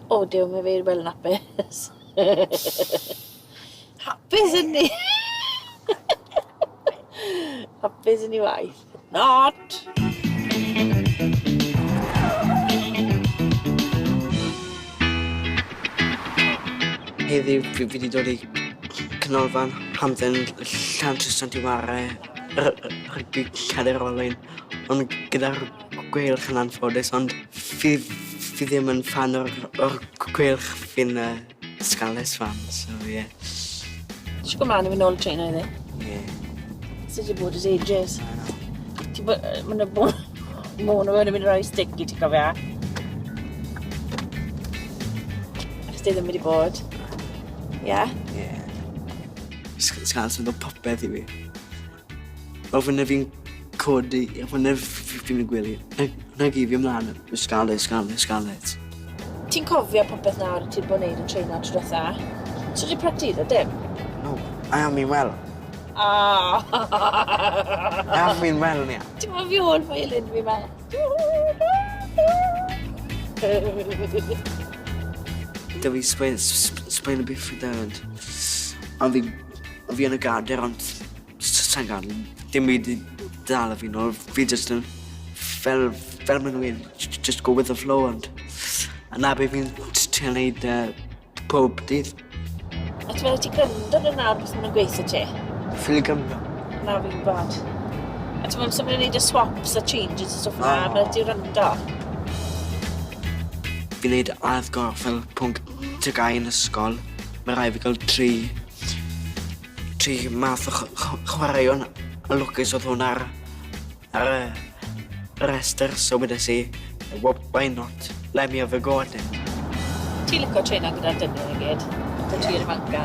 O, Dew, mae fe'n wel yn hapus. Hapus yn ni. Hapus yn ei waith. Not! Heddiw fi wedi dod i canolfan hamdden llan tristan i chwarae rygbi cader olwyn, ond gyda'r Gweilch yn anffodus, ond fi ddim yn fan o'r Gweilch, fi'n Scarlets fan, so ie. Ti'n gwybod man i fynd ôl trainer iddi? Ie. Sut ti'n bod as ages? Mae'n y bod... Môn o'n mynd i roi stick i ti cofio. Ys ti ddim wedi bod? Ie? Ie. Scarlets yn dod popeth i fi. O fyna fi'n codi, o fyna fi'n gwylio. Na gi fi ymlaen, Scarlets. Ti'n cofio popeth nawr ti'n bod wneud yn trainer tro dda? So ti'n practiso dim? No, I am fi'n wel. Ah! I am fi'n wel ni. Ti'n ma fi o'n violin fi me? Da fi sbaen y biff i dad. Ond fi yn y gader, ond sa'n gadael. Dim byd i dal fi nôl. Fi just yn fel maen nhw'n just go with the flow, ond yna be fi'n ti'n neud pob dydd. A ti'n meddwl ti'n gryndo yn nawr beth maen nhw'n gweithio ti? Ffili gymdo. Na fi'n gwybod. A ti'n meddwl symud yn neud y swaps a changes a stwff yna, mae'n ti'n gryndo? Fi'n neud addgor fel pwnc tygau yn ysgol. Mae rai fi gael tri math o chwaraeon a lwcus oedd hwn ar y rester, so bydde si, why not? Let me have a go at it. Ti'n licio trainer gyda'r dynnu i gyd? Da ti'n y manca?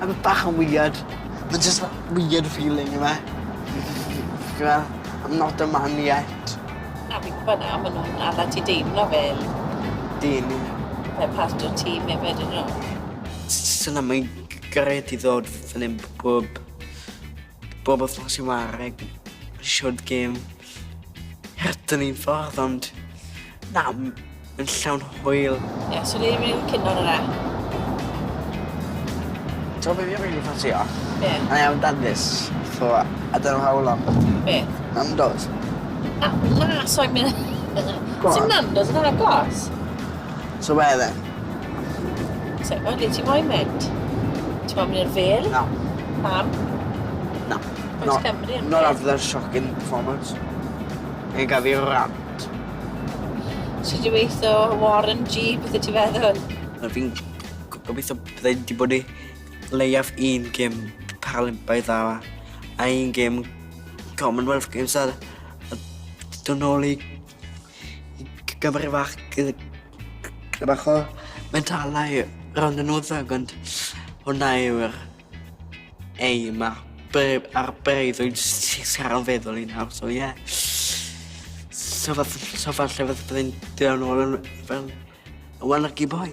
A mae bach yn weird. Mae'n just a weird feeling yma. Well, I'm not a man yet. Na fi'n gwybod na, maen nhw'n adda ti deimlo fel Dyn. fel part o'r tîm hefyd yn nhw. Syna mae'n gred i ddod fan hyn bob wythnos i chwarae. Siwrd gêm hert yn un ffordd, ond na, yn llawn hwyl. Ie, so ni ddim yn cynno yn yna. So be fi'n really ffansio? Be? I haven't done this for I don't know how long. Be? Nando's. Na, so I'm in... Go on. Sy'n Nando's yn agos? So where then? So, o, le ti'n moyn mynd? Ti'n moyn mynd i'r fel? No. Pam? No. Oes Cymru yn Not fel? after that shocking performance. Yn gael fi rant. So ti'n weithio Warren G, beth ti feddwl? Fi'n gobeithio byddai wedi bod i leiaf un gêm Paralympaidd a un gêm Commonwealth Games a dod nôl i Gymru fach gyda bach o mentalau rond y nwyddog, ond hwnna yw'r aim a'r breuddwyd sy'n yn feddwl i nawr, so ie. So falle byddai'n dod nôl fel y rygbi boi.